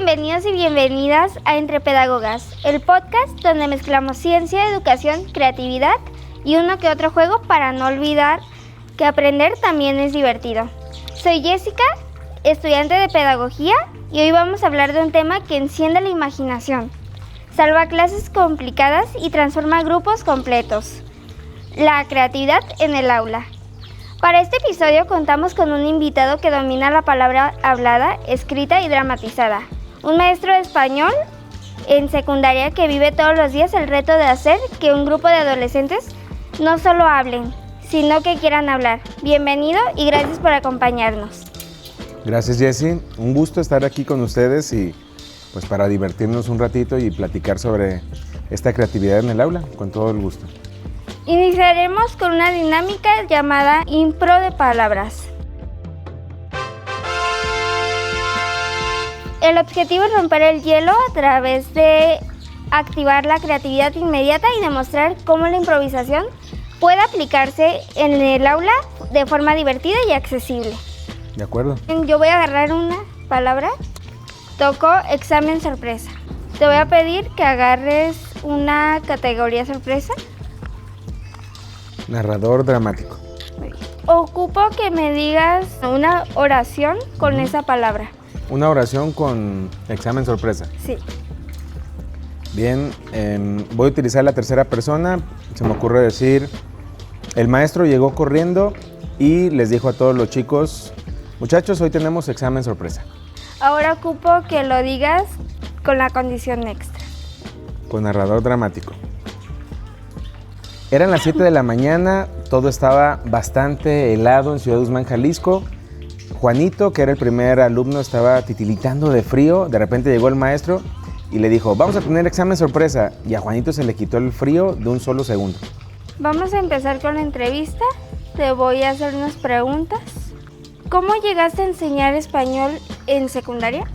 bienvenidos y bienvenidas a Entre Pedagogas, el podcast donde mezclamos ciencia, educación, creatividad y uno que otro juego para no olvidar que aprender también es divertido. Soy Jessica, estudiante de pedagogía, y hoy vamos a hablar de un tema que enciende la imaginación, salva clases complicadas y transforma grupos completos: la creatividad en el aula. Para este episodio contamos con un invitado que domina la palabra hablada, escrita y dramatizada. Un maestro de español en secundaria que vive todos los días el reto de hacer que un grupo de adolescentes no solo hablen, sino que quieran hablar. Bienvenido y gracias por acompañarnos. Gracias, Jessy. Un gusto estar aquí con ustedes y pues para divertirnos un ratito y platicar sobre esta creatividad en el aula, con todo el gusto. Iniciaremos con una dinámica llamada impro de palabras. El objetivo es romper el hielo a través de activar la creatividad inmediata y demostrar cómo la improvisación puede aplicarse en el aula de forma divertida y accesible. ¿De acuerdo? Yo voy a agarrar una palabra. Toco examen sorpresa. Te voy a pedir que agarres una categoría sorpresa. Narrador dramático. Ocupo que me digas una oración con esa palabra. Una oración con examen sorpresa. Sí. Bien, voy a utilizar la tercera persona. Se me ocurre decir: el maestro llegó corriendo y les dijo a todos los chicos: muchachos, hoy tenemos examen sorpresa. Ahora ocupo que lo digas con la condición extra. Con narrador dramático. Eran las 7 de la mañana, todo estaba bastante helado en Ciudad Guzmán, Jalisco. Juanito, que era el primer alumno, estaba titilitando de frío. De repente llegó el maestro y le dijo: vamos a tener examen sorpresa. Y a Juanito se le quitó el frío de un solo segundo. Vamos a empezar con la entrevista. Te voy a hacer unas preguntas. ¿Cómo llegaste a enseñar español en secundaria?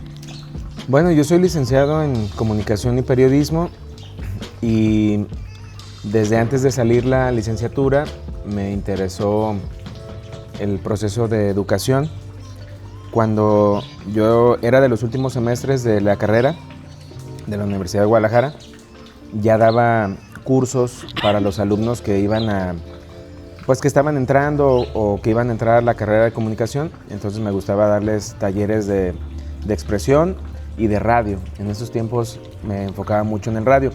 Bueno, yo soy licenciado en Comunicación y Periodismo y desde antes de salir la licenciatura me interesó el proceso de educación. Cuando yo era de los últimos semestres de la carrera de la Universidad de Guadalajara, ya daba cursos para los alumnos que que estaban entrando o que iban a entrar a la carrera de comunicación. Entonces me gustaba darles talleres de expresión y de radio. En esos tiempos me enfocaba mucho en el radio.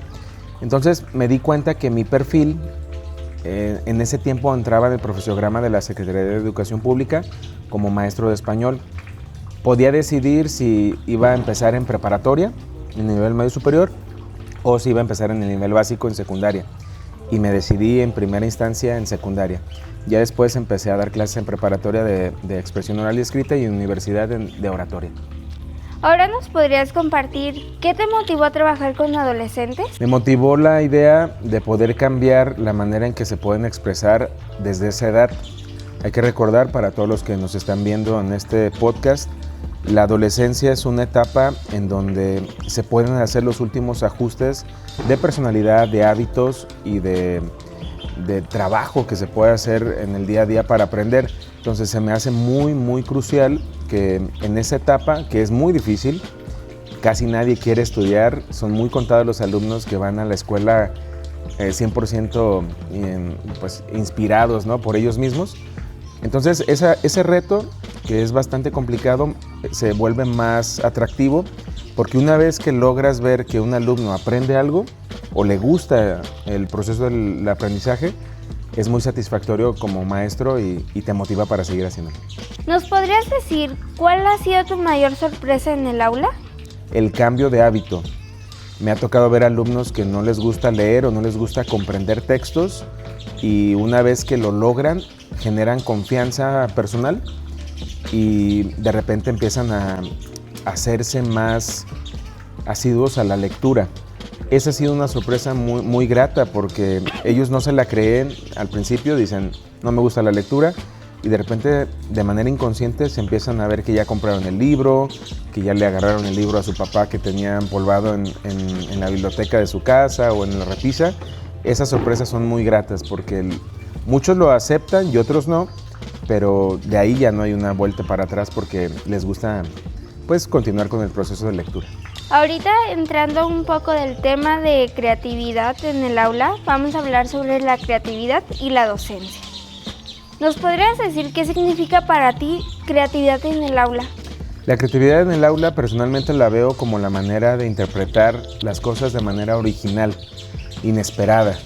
Entonces me di cuenta que mi perfil en ese tiempo entraba en el profesorograma de la Secretaría de Educación Pública como maestro de español. Podía decidir si iba a empezar en preparatoria, en el nivel medio superior, o si iba a empezar en el nivel básico en secundaria. Y me decidí en primera instancia en secundaria. Ya después empecé a dar clases en preparatoria de expresión oral y escrita y en universidad de oratoria. Ahora nos podrías compartir qué te motivó a trabajar con adolescentes. Me motivó la idea de poder cambiar la manera en que se pueden expresar desde esa edad. Hay que recordar, para todos los que nos están viendo en este podcast, la adolescencia es una etapa en donde se pueden hacer los últimos ajustes de personalidad, de hábitos y de trabajo que se puede hacer en el día a día para aprender. Entonces se me hace muy, muy crucial que en esa etapa, que es muy difícil, casi nadie quiere estudiar, son muy contados los alumnos que van a la escuela 100% inspirados, ¿no?, por ellos mismos. Entonces ese reto, que es bastante complicado, se vuelve más atractivo porque una vez que logras ver que un alumno aprende algo o le gusta el proceso del aprendizaje, es muy satisfactorio como maestro y te motiva para seguir haciéndolo. ¿Nos podrías decir cuál ha sido tu mayor sorpresa en el aula? El cambio de hábito. Me ha tocado ver alumnos que no les gusta leer o no les gusta comprender textos y una vez que lo logran, generan confianza personal y de repente empiezan a hacerse más asiduos a la lectura. Esa ha sido una sorpresa muy, muy grata porque ellos no se la creen al principio, dicen no me gusta la lectura y de repente de manera inconsciente se empiezan a ver que ya compraron el libro, que ya le agarraron el libro a su papá que tenía empolvado en la biblioteca de su casa o en la repisa. Esas sorpresas son muy gratas porque muchos lo aceptan y otros no, pero de ahí ya no hay una vuelta para atrás porque les gusta pues continuar con el proceso de lectura. Ahorita entrando un poco del tema de creatividad en el aula, vamos a hablar sobre la creatividad y la docencia. ¿Nos podrías decir qué significa para ti creatividad en el aula? La creatividad en el aula personalmente la veo como la manera de interpretar las cosas de manera original, inesperada.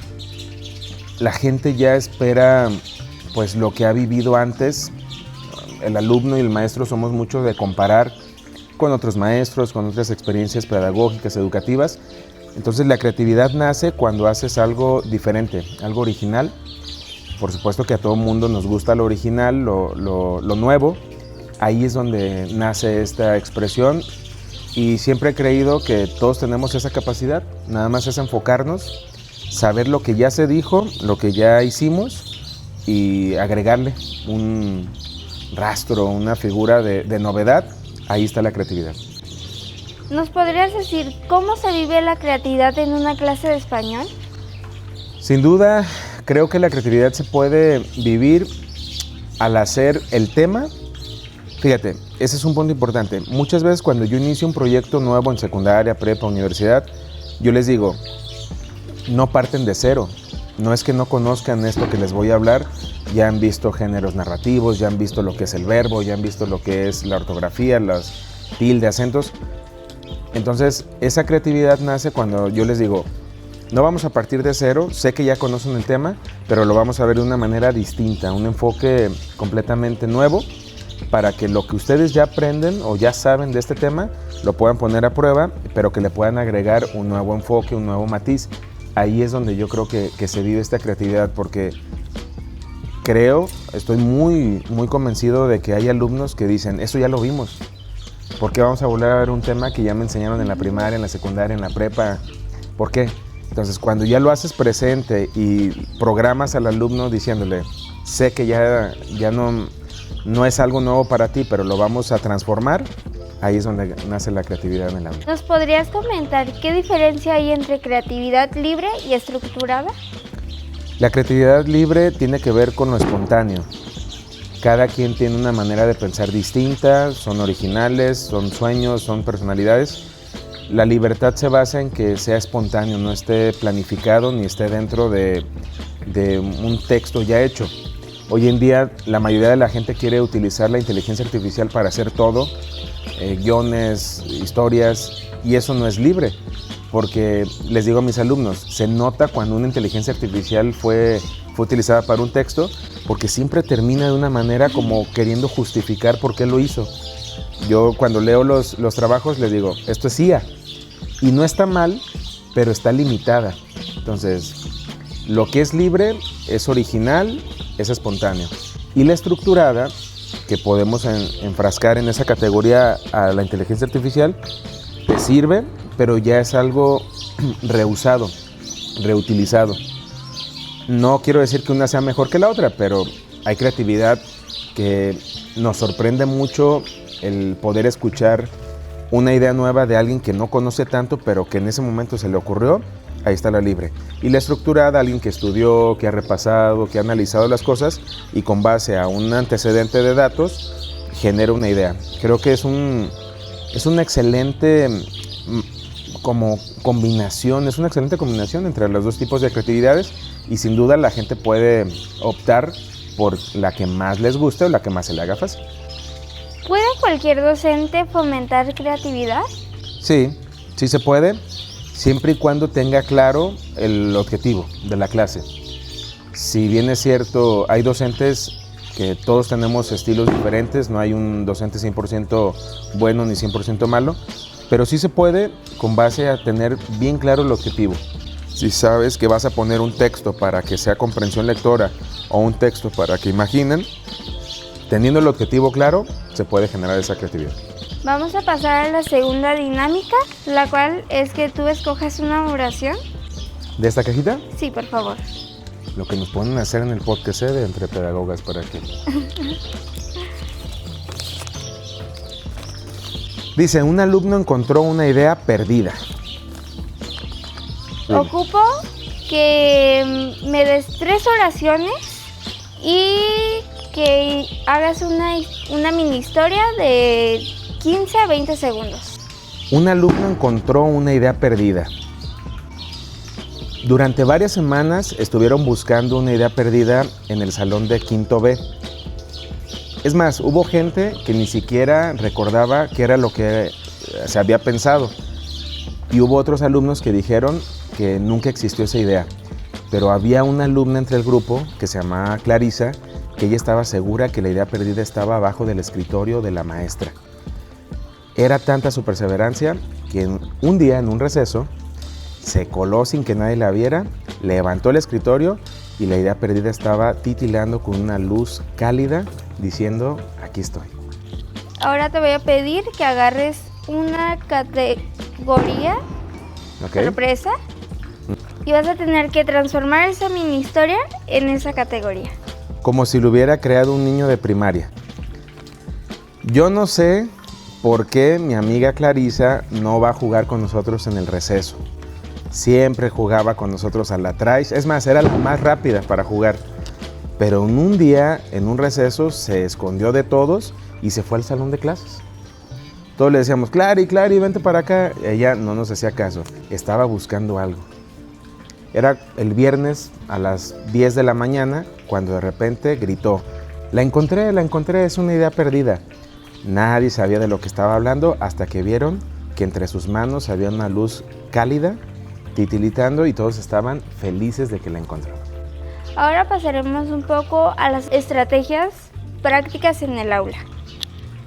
La gente ya espera pues lo que ha vivido antes. El alumno y el maestro somos mucho de comparar con otros maestros, con otras experiencias pedagógicas, educativas. Entonces la creatividad nace cuando haces algo diferente, algo original. Por supuesto que a todo mundo nos gusta lo original, lo nuevo. Ahí es donde nace esta expresión y siempre he creído que todos tenemos esa capacidad. Nada más es enfocarnos, saber lo que ya se dijo, lo que ya hicimos y agregarle un rastro, una figura de novedad. Ahí está la creatividad. ¿Nos podrías decir cómo se vive la creatividad en una clase de español? Sin duda, creo que la creatividad se puede vivir al hacer el tema. Fíjate, ese es un punto importante. Muchas veces cuando yo inicio un proyecto nuevo en secundaria, prepa, universidad, yo les digo, no parten de cero. No es que no conozcan esto que les voy a hablar, ya han visto géneros narrativos, ya han visto lo que es el verbo, ya han visto lo que es la ortografía, las tildes, acentos. Entonces, esa creatividad nace cuando yo les digo, no vamos a partir de cero, sé que ya conocen el tema, pero lo vamos a ver de una manera distinta, un enfoque completamente nuevo, para que lo que ustedes ya aprenden o ya saben de este tema, lo puedan poner a prueba, pero que le puedan agregar un nuevo enfoque, un nuevo matiz. Ahí es donde yo creo que se vive esta creatividad, porque estoy muy convencido de que hay alumnos que dicen, eso ya lo vimos, ¿por qué vamos a volver a ver un tema que ya me enseñaron en la primaria, en la secundaria, en la prepa? ¿Por qué? Entonces, cuando ya lo haces presente y programas al alumno diciéndole, sé que ya no es algo nuevo para ti, pero lo vamos a transformar, ahí es donde nace la creatividad en el aula. ¿Nos podrías comentar qué diferencia hay entre creatividad libre y estructurada? La creatividad libre tiene que ver con lo espontáneo. Cada quien tiene una manera de pensar distinta, son originales, son sueños, son personalidades. La libertad se basa en que sea espontáneo, no esté planificado ni esté dentro de un texto ya hecho. Hoy en día la mayoría de la gente quiere utilizar la inteligencia artificial para hacer todo, guiones, historias, y eso no es libre, porque les digo a mis alumnos, se nota cuando una inteligencia artificial fue utilizada para un texto, porque siempre termina de una manera como queriendo justificar por qué lo hizo. Yo cuando leo los trabajos les digo, esto es IA, y no está mal, pero está limitada. Entonces, lo que es libre es original, es espontáneo. Y la estructurada, que podemos enfrascar en esa categoría a la inteligencia artificial, te sirve, pero ya es algo reusado, reutilizado. No quiero decir que una sea mejor que la otra, pero hay creatividad que nos sorprende mucho el poder escuchar una idea nueva de alguien que no conoce tanto, pero que en ese momento se le ocurrió. Ahí está la libre. Y la estructurada, alguien que estudió, que ha repasado, que ha analizado las cosas y con base a un antecedente de datos genera una idea. Creo que es una excelente combinación entre los dos tipos de creatividades, y sin duda la gente puede optar por la que más les guste o la que más se le haga fácil. ¿Puede cualquier docente fomentar creatividad? Sí se puede, siempre y cuando tenga claro el objetivo de la clase. Si bien es cierto, hay docentes que todos tenemos estilos diferentes, no hay un docente 100% bueno ni 100% malo, pero sí se puede con base a tener bien claro el objetivo. Si sabes que vas a poner un texto para que sea comprensión lectora o un texto para que imaginen, teniendo el objetivo claro, se puede generar esa creatividad. Vamos a pasar a la segunda dinámica, la cual es que tú escojas una oración. ¿De esta cajita? Sí, por favor. Lo que nos ponen a hacer en el podcast de Entre Pedagogas para que... Dice, un alumno encontró una idea perdida. Ocupo que me des 3 oraciones y que hagas una mini historia de 15 a 20 segundos. Un alumno encontró una idea perdida. Durante varias semanas estuvieron buscando una idea perdida en el salón de quinto B. Es más, hubo gente que ni siquiera recordaba qué era lo que se había pensado. Y hubo otros alumnos que dijeron que nunca existió esa idea. Pero había una alumna entre el grupo que se llamaba Clarisa, que ella estaba segura que la idea perdida estaba abajo del escritorio de la maestra. Era tanta su perseverancia que un día en un receso se coló sin que nadie la viera, levantó el escritorio y la idea perdida estaba titilando con una luz cálida diciendo: aquí estoy. Ahora te voy a pedir que agarres una categoría sorpresa y vas a tener que transformar esa mini historia en esa categoría. Como si lo hubiera creado un niño de primaria. Yo no sé por qué mi amiga Clarisa no va a jugar con nosotros en el receso. Siempre jugaba con nosotros a la traes, es más, era la más rápida para jugar. Pero en un día, en un receso, se escondió de todos y se fue al salón de clases. Todos le decíamos: Clary, vente para acá. Ella no nos hacía caso, estaba buscando algo. Era el viernes a las 10 de la mañana cuando de repente gritó: la encontré, es una idea perdida. Nadie sabía de lo que estaba hablando hasta que vieron que entre sus manos había una luz cálida titilitando y todos estaban felices de que la encontraron. Ahora pasaremos un poco a las estrategias prácticas en el aula.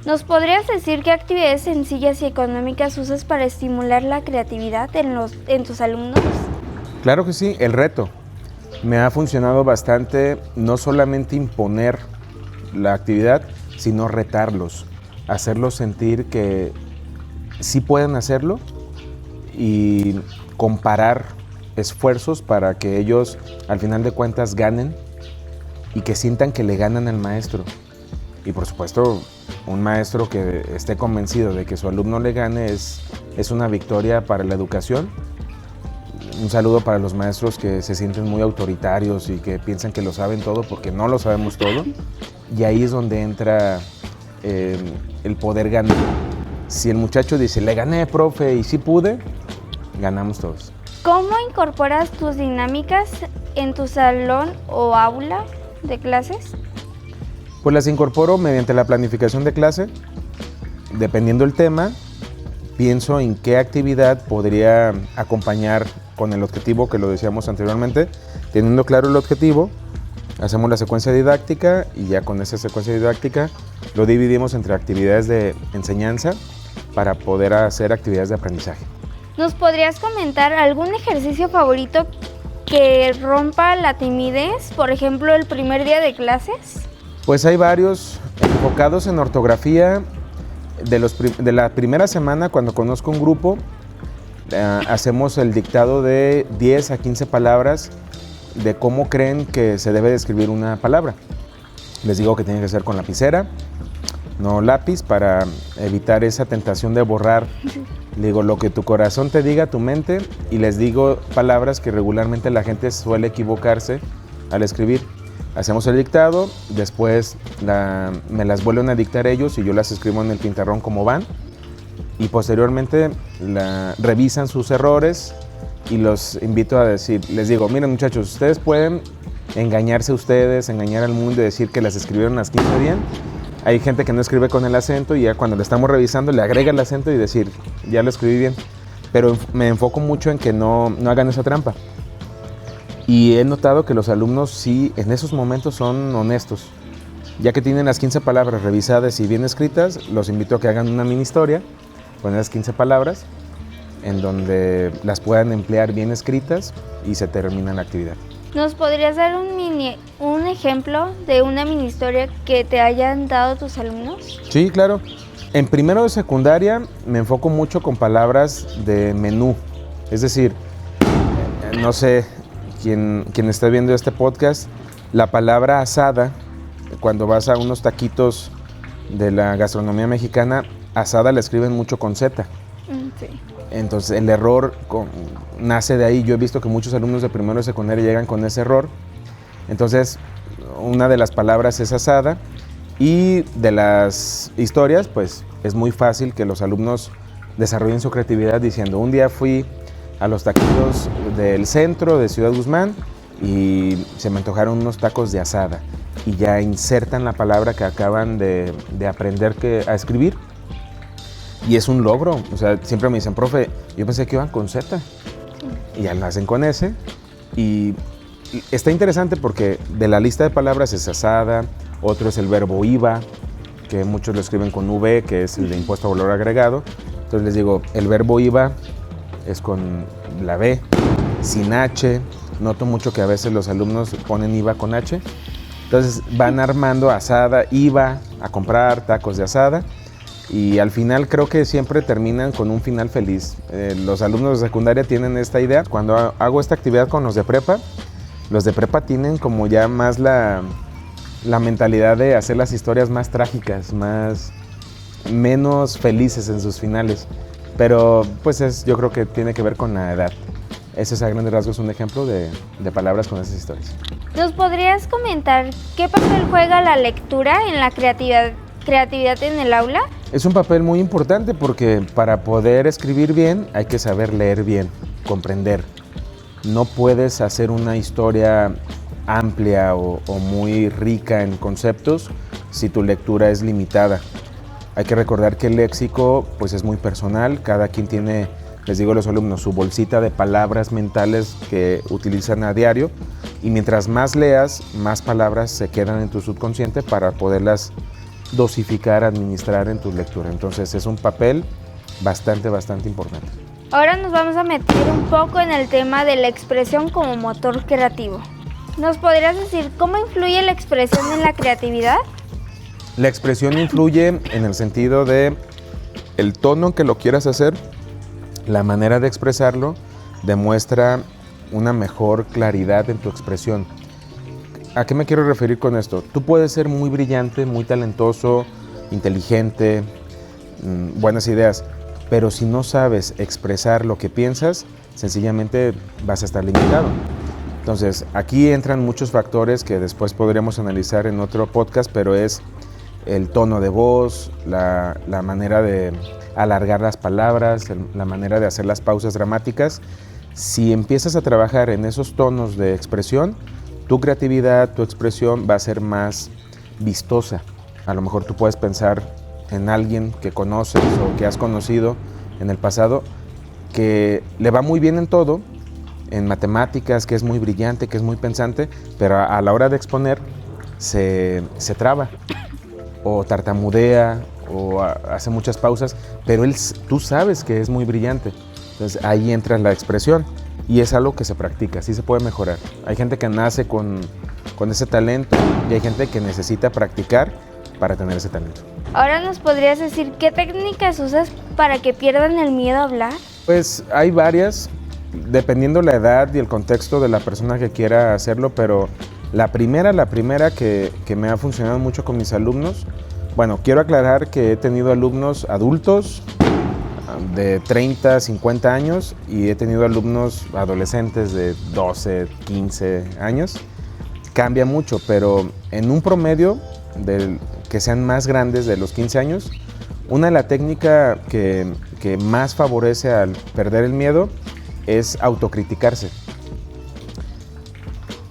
¿Nos podrías decir qué actividades sencillas y económicas usas para estimular la creatividad en tus alumnos? Claro que sí, el reto. Me ha funcionado bastante no solamente imponer la actividad, sino retarlos, hacerlos sentir que sí pueden hacerlo y comparar esfuerzos para que ellos al final de cuentas ganen y que sientan que le ganan al maestro. Y por supuesto, un maestro que esté convencido de que su alumno le gane es una victoria para la educación. Un saludo para los maestros que se sienten muy autoritarios y que piensan que lo saben todo porque no lo sabemos todo. Y ahí es donde entra el poder ganar. Si el muchacho dice: le gané, profe, y sí pude, ganamos todos. ¿Cómo incorporas tus dinámicas en tu salón o aula de clases? Pues las incorporo mediante la planificación de clase. Dependiendo del tema, pienso en qué actividad podría acompañar con el objetivo que lo decíamos anteriormente. Teniendo claro el objetivo, hacemos la secuencia didáctica y ya con esa secuencia didáctica lo dividimos entre actividades de enseñanza para poder hacer actividades de aprendizaje. ¿Nos podrías comentar algún ejercicio favorito que rompa la timidez? Por ejemplo, el primer día de clases. Pues hay varios enfocados en ortografía. De la primera semana, cuando conozco un grupo, hacemos el dictado de 10 a 15 palabras de cómo creen que se debe de escribir una palabra. Les digo que tiene que ser con lapicera, no lápiz, para evitar esa tentación de borrar. Le digo lo que tu corazón te diga, tu mente, y les digo palabras que regularmente la gente suele equivocarse al escribir. Hacemos el dictado, después me las vuelven a dictar ellos y yo las escribo en el pizarrón como van, y posteriormente revisan sus errores y los invito a decir, les digo: miren muchachos, ustedes pueden engañarse ustedes, engañar al mundo y decir que las escribieron las 15 bien. Hay gente que no escribe con el acento y ya cuando lo estamos revisando le agrega el acento y decir: ya lo escribí bien. Pero me enfoco mucho en que no hagan esa trampa. Y he notado que los alumnos sí, en esos momentos son honestos. Ya que tienen las 15 palabras revisadas y bien escritas, los invito a que hagan una mini historia con esas 15 palabras en donde las puedan emplear bien escritas y se termina la actividad. ¿Nos podrías dar un ejemplo de una mini historia que te hayan dado tus alumnos? Sí, claro. En primero de secundaria me enfoco mucho con palabras de menú. Es decir, no sé, quien esté viendo este podcast, la palabra asada, cuando vas a unos taquitos de la gastronomía mexicana, asada la escriben mucho con Z. Sí. Entonces el error nace de ahí. Yo he visto que muchos alumnos de primero de secundaria llegan con ese error. Entonces una de las palabras es asada Y de las historias, pues es muy fácil que los alumnos desarrollen su creatividad diciendo, un día fui a los taquitos del centro de Ciudad Guzmán y se me antojaron unos tacos de asada. Y ya insertan la palabra que acaban de aprender a escribir. Y es un logro. O sea, siempre me dicen, profe, yo pensé que iban con Z. Y ya lo hacen con S. Y está interesante porque de la lista de palabras es asada, otro es el verbo IVA, que muchos lo escriben con V, que es el de impuesto a valor agregado. Entonces les digo, el verbo IVA es con la B, sin H. Noto mucho que a veces los alumnos ponen IVA con H. Entonces van armando asada, IVA a comprar tacos de asada. Y al final creo que siempre terminan con un final feliz. Los alumnos de secundaria tienen esta idea. Cuando hago esta actividad con los de prepa tienen como ya más la mentalidad de hacer las historias más trágicas, menos felices en sus finales. Pero pues yo creo que tiene que ver con la edad. Ese es a grandes rasgos un ejemplo de palabras con esas historias. ¿Nos podrías comentar qué papel juega la lectura en la creatividad en el aula? Es un papel muy importante porque para poder escribir bien hay que saber leer bien, comprender. No puedes hacer una historia amplia o muy rica en conceptos si tu lectura es limitada. Hay que recordar que el léxico pues es muy personal, cada quien tiene, les digo a los alumnos, su bolsita de palabras mentales que utilizan a diario y mientras más leas, más palabras se quedan en tu subconsciente para poderlas dosificar, administrar en tu lectura. Entonces es un papel bastante importante. Ahora nos vamos a meter un poco en el tema de la expresión como motor creativo. ¿Nos podrías decir cómo influye la expresión en la creatividad? La expresión influye en el sentido de el tono en que lo quieras hacer, la manera de expresarlo demuestra una mejor claridad en tu expresión. ¿A qué me quiero referir con esto? Tú puedes ser muy brillante, muy talentoso, inteligente, buenas ideas, pero si no sabes expresar lo que piensas, sencillamente vas a estar limitado. Entonces, aquí entran muchos factores que después podríamos analizar en otro podcast, pero es el tono de voz, la manera de alargar las palabras, la manera de hacer las pausas dramáticas. Si empiezas a trabajar en esos tonos de expresión, tu creatividad, tu expresión va a ser más vistosa. A lo mejor tú puedes pensar en alguien que conoces o que has conocido en el pasado que le va muy bien en todo, en matemáticas, que es muy brillante, que es muy pensante, pero a la hora de exponer se traba o tartamudea o hace muchas pausas, pero tú sabes que es muy brillante. Entonces ahí entra la expresión y es algo que se practica, sí se puede mejorar. Hay gente que nace con ese talento y hay gente que necesita practicar para tener ese talento. Ahora nos podrías decir qué técnicas usas para que pierdan el miedo a hablar. Pues hay varias, dependiendo la edad y el contexto de la persona que quiera hacerlo, pero la primera que me ha funcionado mucho con mis alumnos, bueno, quiero aclarar que he tenido alumnos adultos de 30, 50 años y he tenido alumnos adolescentes de 12, 15 años. Cambia mucho, pero en un promedio que sean más grandes de los 15 años, la técnica que más favorece al perder el miedo es autocriticarse.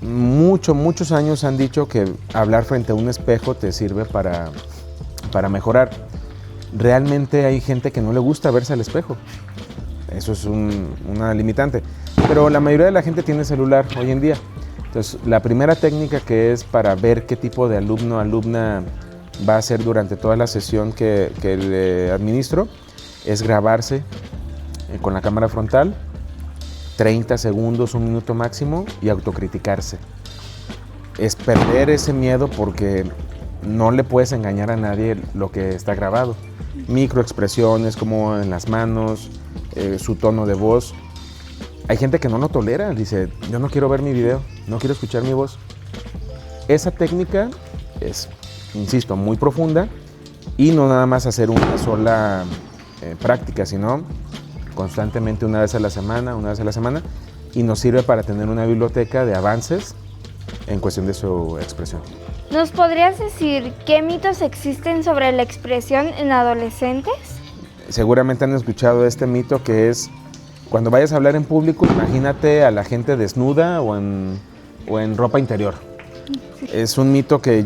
Muchos años han dicho que hablar frente a un espejo te sirve para mejorar. Realmente hay gente que no le gusta verse al espejo. Eso es una limitante. Pero la mayoría de la gente tiene celular hoy en día. Entonces, la primera técnica que es para ver qué tipo de alumno o alumna va a ser durante toda la sesión que le administro es grabarse con la cámara frontal, 30 segundos, 1 minuto máximo, y autocriticarse. Es perder ese miedo porque no le puedes engañar a nadie lo que está grabado. Microexpresiones como en las manos, su tono de voz. Hay gente que no lo tolera, dice, yo no quiero ver mi video, no quiero escuchar mi voz. Esa técnica es, insisto, muy profunda y no nada más hacer una sola práctica, sino constantemente una vez a la semana, y nos sirve para tener una biblioteca de avances en cuestión de su expresión. ¿Nos podrías decir qué mitos existen sobre la expresión en adolescentes? Seguramente han escuchado este mito que es, cuando vayas a hablar en público, imagínate a la gente desnuda o en ropa interior. Es un mito que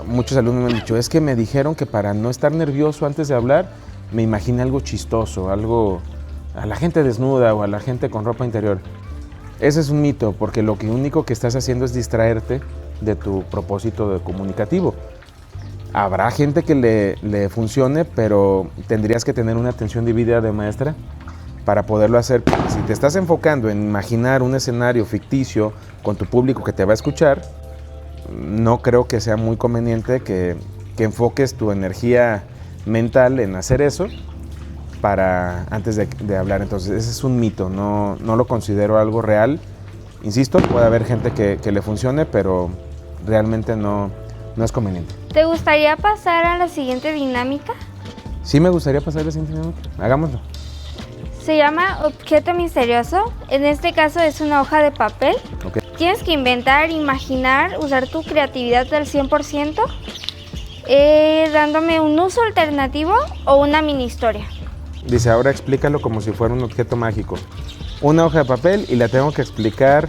muchos alumnos me han dicho, es que me dijeron que para no estar nervioso antes de hablar, me imaginé algo chistoso, algo a la gente desnuda o a la gente con ropa interior. Ese es un mito, porque lo único que estás haciendo es distraerte de tu propósito comunicativo. Habrá gente que le funcione, pero tendrías que tener una atención dividida de maestra para poderlo hacer. Si te estás enfocando en imaginar un escenario ficticio con tu público que te va a escuchar, no creo que sea muy conveniente que enfoques tu energía mental en hacer eso antes de hablar. Entonces ese es un mito, no lo considero algo real. Insisto, puede haber gente que le funcione, pero realmente no es conveniente. ¿Te gustaría pasar a la siguiente dinámica? Sí, me gustaría pasar a la siguiente dinámica. Hagámoslo. Se llama objeto misterioso. En este caso es una hoja de papel. Okay. Tienes que inventar, imaginar, usar tu creatividad al 100%, dándome un uso alternativo o una mini historia. Dice, ahora explícalo como si fuera un objeto mágico. Una hoja de papel y la tengo que explicar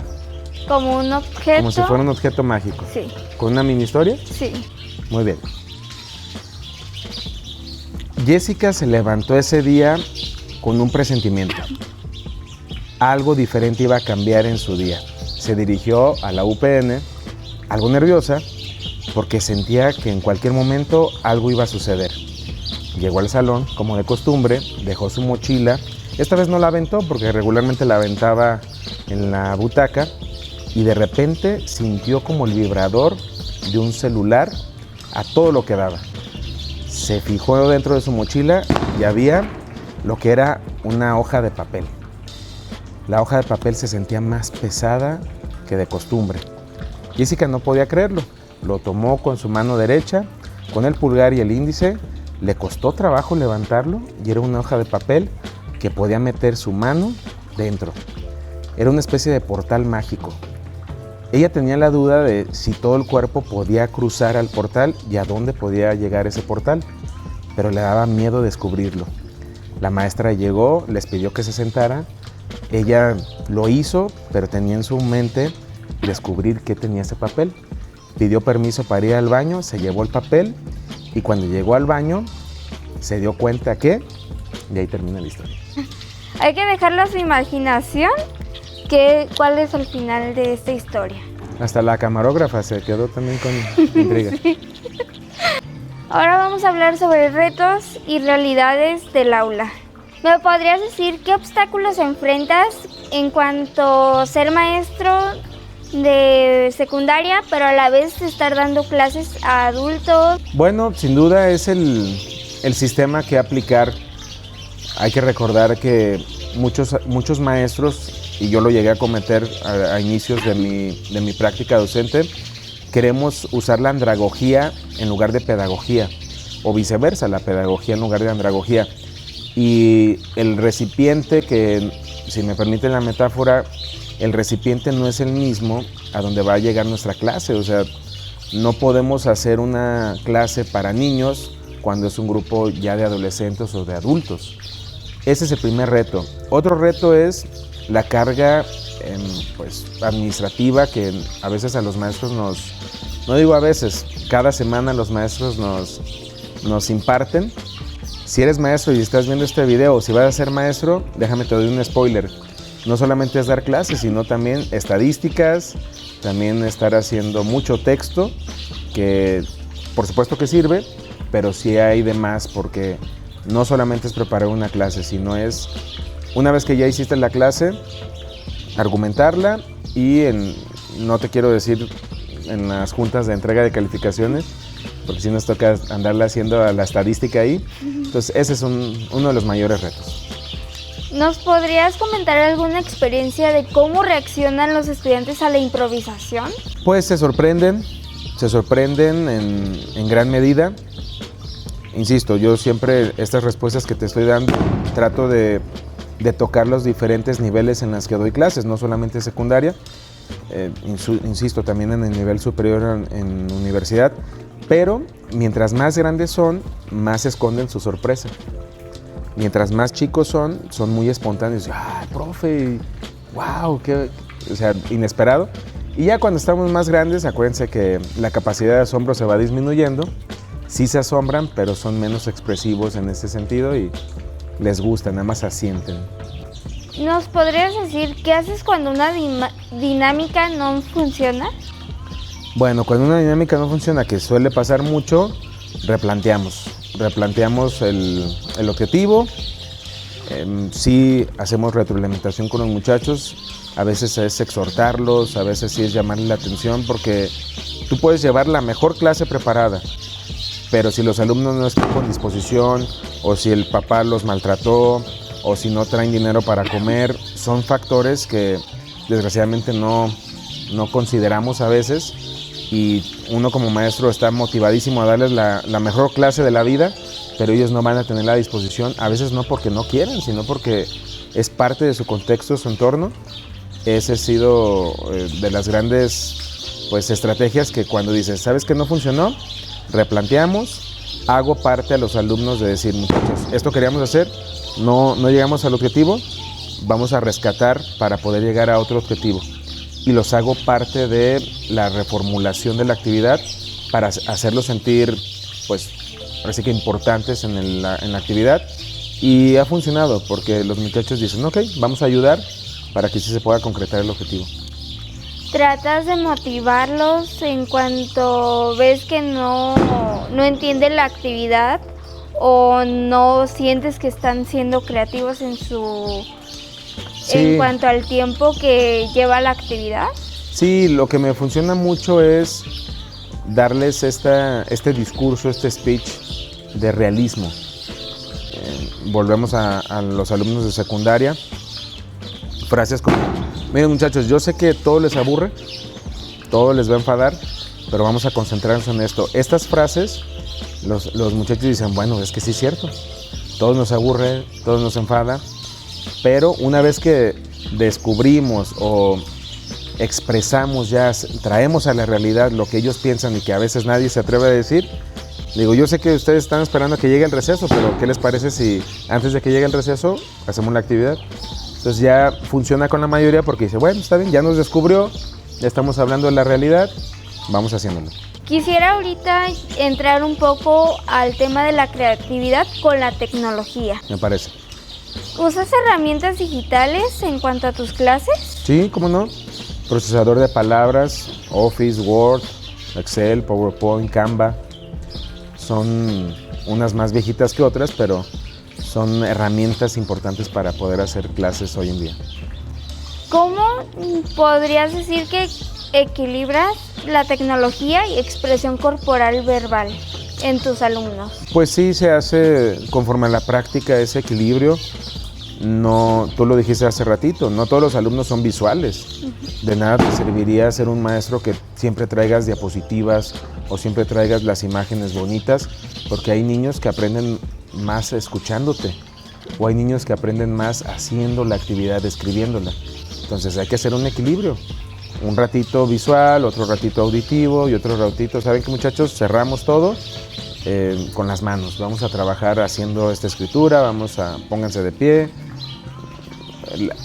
como un objeto. Como si fuera un objeto mágico. Sí. ¿Con una mini historia? Sí. Muy bien. Jessica se levantó ese día con un presentimiento. Algo diferente iba a cambiar en su día. Se dirigió a la UPN, algo nerviosa, porque sentía que en cualquier momento algo iba a suceder. Llegó al salón, como de costumbre, dejó su mochila. Esta vez no la aventó, porque regularmente la aventaba en la butaca, y de repente sintió como el vibrador de un celular a todo lo que daba. Se fijó dentro de su mochila y había lo que era una hoja de papel. La hoja de papel se sentía más pesada que de costumbre. Jessica no podía creerlo. Lo tomó con su mano derecha, con el pulgar y el índice. Le costó trabajo levantarlo y era una hoja de papel que podía meter su mano dentro. Era una especie de portal mágico. Ella tenía la duda de si todo el cuerpo podía cruzar al portal y a dónde podía llegar ese portal, pero le daba miedo descubrirlo. La maestra llegó, les pidió que se sentara. Ella lo hizo, pero tenía en su mente descubrir qué tenía ese papel. Pidió permiso para ir al baño, se llevó el papel y cuando llegó al baño se dio cuenta que... Y ahí termina la historia. Hay que dejarlo a su imaginación. ¿Cuál es el final de esta historia? Hasta la camarógrafa se quedó también con intriga. Sí. Ahora vamos a hablar sobre retos y realidades del aula. ¿Me podrías decir qué obstáculos enfrentas en cuanto a ser maestro de secundaria, pero a la vez estar dando clases a adultos? Bueno, sin duda es el sistema que aplicar. Hay que recordar que muchos maestros, y yo lo llegué a cometer a inicios de mi práctica docente, queremos usar la andragogía en lugar de pedagogía, o viceversa, la pedagogía en lugar de andragogía. Y el recipiente, que si me permiten la metáfora, el recipiente no es el mismo a donde va a llegar nuestra clase. O sea, no podemos hacer una clase para niños cuando es un grupo ya de adolescentes o de adultos. Ese es el primer reto. Otro reto es la carga administrativa que a veces a los maestros no digo a veces, cada semana los maestros nos imparten. Si eres maestro y estás viendo este video, o si vas a ser maestro, déjame te doy un spoiler. No solamente es dar clases, sino también estadísticas, también estar haciendo mucho texto, que por supuesto que sirve, pero sí hay de más, porque no solamente es preparar una clase, sino es, una vez que ya hiciste la clase, argumentarla y no te quiero decir en las juntas de entrega de calificaciones, porque si nos toca andarla haciendo a la estadística ahí. Entonces ese es uno de los mayores retos. ¿Nos podrías comentar alguna experiencia de cómo reaccionan los estudiantes a la improvisación? Pues se sorprenden en gran medida. Insisto, yo siempre estas respuestas que te estoy dando trato de tocar los diferentes niveles en los que doy clases, no solamente secundaria. insisto, también en el nivel superior en universidad, pero mientras más grandes son, más esconden su sorpresa. Mientras más chicos son muy espontáneos. ¡Ah, profe! ¡Wow! O sea, inesperado. Y ya cuando estamos más grandes, acuérdense que la capacidad de asombro se va disminuyendo. Sí se asombran, pero son menos expresivos en ese sentido y les gusta, nada más asienten. ¿Nos podrías decir qué haces cuando una dinámica no funciona? Bueno, cuando una dinámica no funciona, que suele pasar mucho, replanteamos el objetivo. Sí hacemos retroalimentación con los muchachos, a veces es exhortarlos, a veces sí es llamarles la atención, porque tú puedes llevar la mejor clase preparada, pero si los alumnos no están con disposición, o si el papá los maltrató, o si no traen dinero para comer, son factores que desgraciadamente no consideramos a veces, y uno como maestro está motivadísimo a darles la mejor clase de la vida, pero ellos no van a tener la disposición, a veces no porque no quieren, sino porque es parte de su contexto, su entorno. Ese ha sido de las grandes estrategias, que cuando dices, ¿sabes que no funcionó? Replanteamos, hago parte a los alumnos de decir, muchachos, esto queríamos hacer, no llegamos al objetivo, vamos a rescatar para poder llegar a otro objetivo. Y los hago parte de la reformulación de la actividad para hacerlos sentir, parece que importantes en la actividad. Y ha funcionado porque los muchachos dicen, ok, vamos a ayudar para que sí se pueda concretar el objetivo. ¿Tratas de motivarlos en cuanto ves que no entienden la actividad o no sientes que están siendo creativos en cuanto al tiempo que lleva la actividad? Sí, lo que me funciona mucho es darles este discurso, este speech de realismo. Volvemos a los alumnos de secundaria. Frases como, miren muchachos, yo sé que todo les aburre, todo les va a enfadar, pero vamos a concentrarnos en esto. Estas frases, los muchachos dicen, bueno, es que sí es cierto, todos nos aburre, todos nos enfada, pero una vez que descubrimos o expresamos ya, traemos a la realidad lo que ellos piensan y que a veces nadie se atreve a decir, digo, yo sé que ustedes están esperando a que llegue el receso, pero ¿qué les parece si antes de que llegue el receso hacemos la actividad? Entonces ya funciona con la mayoría porque dice, bueno, está bien, ya nos descubrió, ya estamos hablando de la realidad, vamos haciéndolo. Quisiera ahorita entrar un poco al tema de la creatividad con la tecnología. Me parece. ¿Usas herramientas digitales en cuanto a tus clases? Sí, ¿cómo no? Procesador de palabras, Office, Word, Excel, PowerPoint, Canva. Son unas más viejitas que otras, pero son herramientas importantes para poder hacer clases hoy en día. ¿Cómo podrías decir que equilibras la tecnología y expresión corporal verbal en tus alumnos? Pues sí, se hace conforme a la práctica ese equilibrio. No, tú lo dijiste hace ratito, no todos los alumnos son visuales. De nada te serviría ser un maestro que siempre traigas diapositivas o siempre traigas las imágenes bonitas, porque hay niños que aprenden más escuchándote, o hay niños que aprenden más haciendo la actividad, escribiéndola. Entonces hay que hacer un equilibrio, un ratito visual, otro ratito auditivo y otro ratito, ¿saben qué muchachos? Cerramos todo con las manos, vamos a trabajar haciendo esta escritura, pónganse de pie.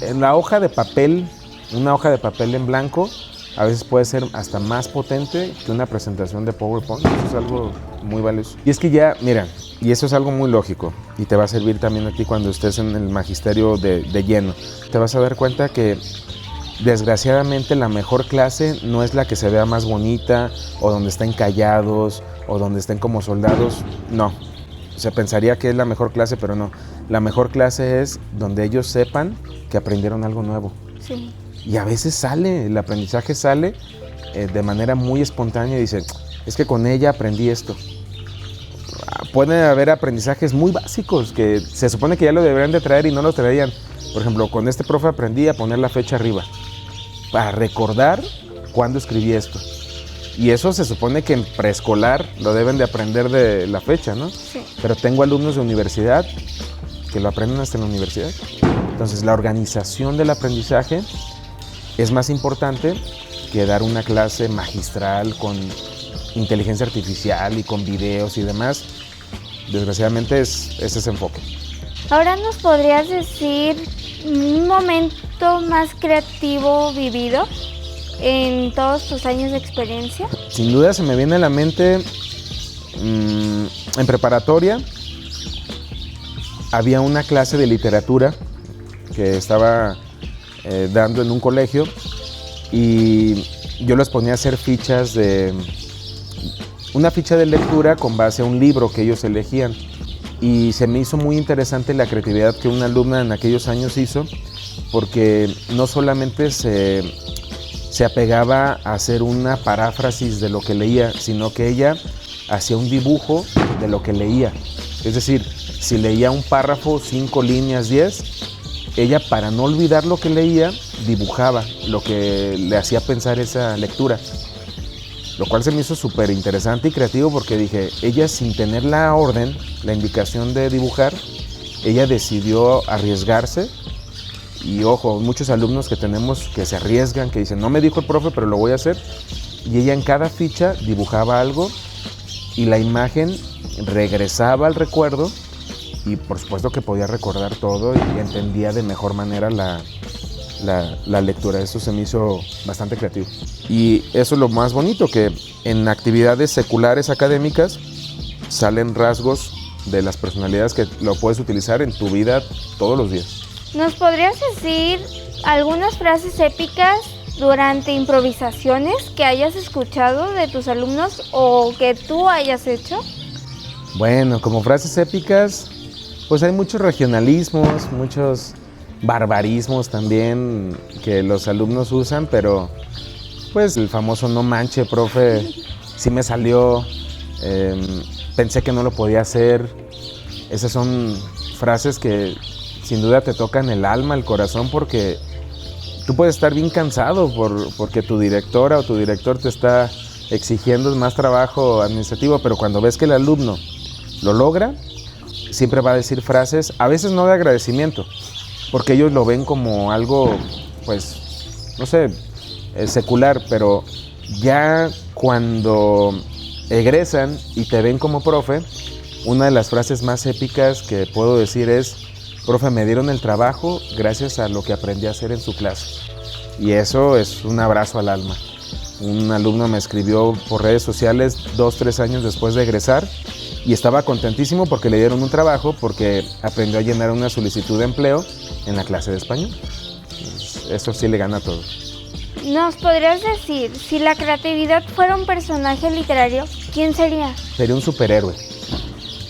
En la hoja de papel, una hoja de papel en blanco, a veces puede ser hasta más potente que una presentación de PowerPoint. Eso es algo muy valioso. Y es que ya, mira, y eso es algo muy lógico, y te va a servir también a ti cuando estés en el magisterio de lleno. Te vas a dar cuenta que desgraciadamente la mejor clase no es la que se vea más bonita, o donde estén callados, o donde estén como soldados. No, se pensaría que es la mejor clase, pero no. La mejor clase es donde ellos sepan que aprendieron algo nuevo. Sí. Y a veces el aprendizaje sale de manera muy espontánea y dice, es que con ella aprendí esto. Pueden haber aprendizajes muy básicos que se supone que ya lo deberían de traer y no lo traían. Por ejemplo, con este profe aprendí a poner la fecha arriba para recordar cuándo escribí esto. Y eso se supone que en preescolar lo deben de aprender de la fecha, ¿no? Sí. Pero tengo alumnos de universidad que lo aprenden hasta en la universidad. Entonces, la organización del aprendizaje es más importante que dar una clase magistral con inteligencia artificial y con videos y demás. Desgraciadamente es ese enfoque. Ahora nos podrías decir un momento más creativo vivido en todos tus años de experiencia. Sin duda se me viene a la mente, en preparatoria había una clase de literatura que estaba dando en un colegio y yo les ponía a hacer una ficha de lectura con base a un libro que ellos elegían. Y se me hizo muy interesante la creatividad que una alumna en aquellos años hizo, porque no solamente se apegaba a hacer una paráfrasis de lo que leía, sino que ella hacía un dibujo de lo que leía. Es decir, si leía un párrafo, 5 líneas, 10, ella, para no olvidar lo que leía, dibujaba lo que le hacía pensar esa lectura. Lo cual se me hizo súper interesante y creativo porque dije, ella sin tener la orden, la indicación de dibujar, ella decidió arriesgarse. Y ojo, muchos alumnos que tenemos que se arriesgan, que dicen, no me dijo el profe, pero lo voy a hacer. Y ella en cada ficha dibujaba algo y la imagen regresaba al recuerdo y por supuesto que podía recordar todo y entendía de mejor manera la lectura. Eso se me hizo bastante creativo. Y eso es lo más bonito, que en actividades seculares académicas salen rasgos de las personalidades que lo puedes utilizar en tu vida todos los días. ¿Nos podrías decir algunas frases épicas durante improvisaciones que hayas escuchado de tus alumnos o que tú hayas hecho? Bueno, como frases épicas, pues hay muchos regionalismos, muchos barbarismos también que los alumnos usan, pero pues el famoso no manche, profe, sí me salió, pensé que no lo podía hacer. Esas son frases que sin duda te tocan el alma, el corazón, porque tú puedes estar bien cansado porque tu directora o tu director te está exigiendo más trabajo administrativo, pero cuando ves que el alumno lo logra, siempre va a decir frases, a veces no de agradecimiento, porque ellos lo ven como algo, pues, no sé, secular, pero ya cuando egresan y te ven como profe, una de las frases más épicas que puedo decir es, profe, me dieron el trabajo gracias a lo que aprendí a hacer en su clase. Y eso es un abrazo al alma. Un alumno me escribió por redes sociales 2-3 años después de egresar y estaba contentísimo porque le dieron un trabajo, porque aprendió a llenar una solicitud de empleo en la clase de español. Eso sí le gana todo. ¿Nos podrías decir, si la creatividad fuera un personaje literario, quién sería? Sería un superhéroe.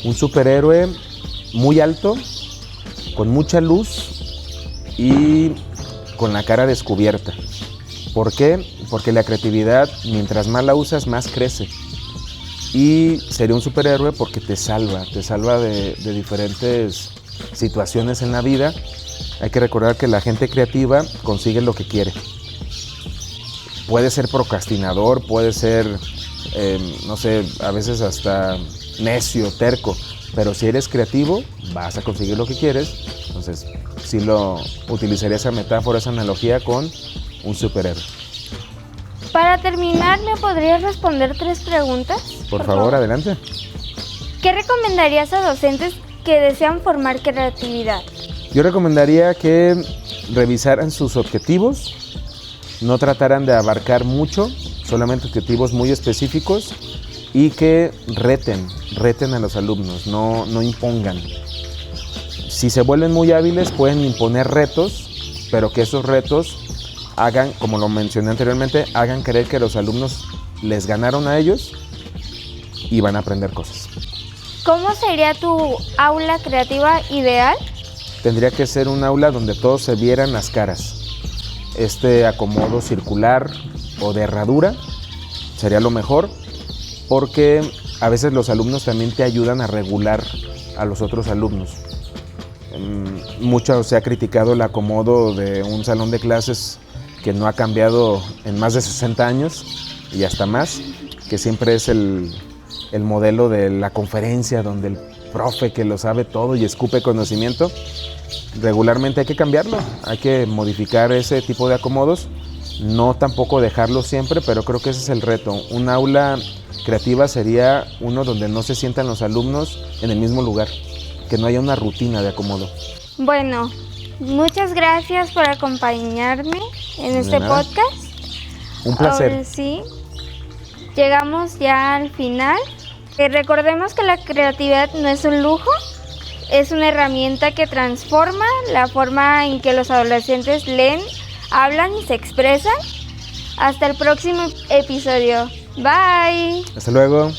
Un superhéroe muy alto, con mucha luz y con la cara descubierta. ¿Por qué? Porque la creatividad, mientras más la usas, más crece. Y sería un superhéroe porque te salva de diferentes situaciones en la vida. Hay que recordar que la gente creativa consigue lo que quiere. Puede ser procrastinador, puede ser, no sé, a veces hasta necio, terco, pero si eres creativo, vas a conseguir lo que quieres. Entonces, sí lo utilizaría esa metáfora, esa analogía con un superhéroe. Para terminar, ¿me podrías responder 3 preguntas? Por favor, adelante. ¿Qué recomendarías a docentes que desean formar creatividad? Yo recomendaría que revisaran sus objetivos, no trataran de abarcar mucho, solamente objetivos muy específicos y que reten a los alumnos, no impongan. Si se vuelven muy hábiles, pueden imponer retos, pero que esos retos hagan, como lo mencioné anteriormente, hagan creer que los alumnos les ganaron a ellos y van a aprender cosas. ¿Cómo sería tu aula creativa ideal? Tendría que ser un aula donde todos se vieran las caras. Este acomodo circular o de herradura sería lo mejor, porque a veces los alumnos también te ayudan a regular a los otros alumnos. Mucho se ha criticado el acomodo de un salón de clases que no ha cambiado en más de 60 años y hasta más, que siempre es el modelo de la conferencia donde el profe que lo sabe todo y escupe conocimiento. Regularmente hay que cambiarlo, hay que modificar ese tipo de acomodos No tampoco dejarlo siempre, pero creo que ese es el reto. Un aula creativa sería uno donde no se sientan los alumnos en el mismo lugar, que no haya una rutina de acomodo. Bueno, muchas gracias por acompañarme en este podcast. Un placer. Ahora sí, llegamos ya al final. Recordemos que la creatividad no es un lujo, es una herramienta que transforma la forma en que los adolescentes leen, hablan y se expresan. Hasta el próximo episodio. Bye. Hasta luego.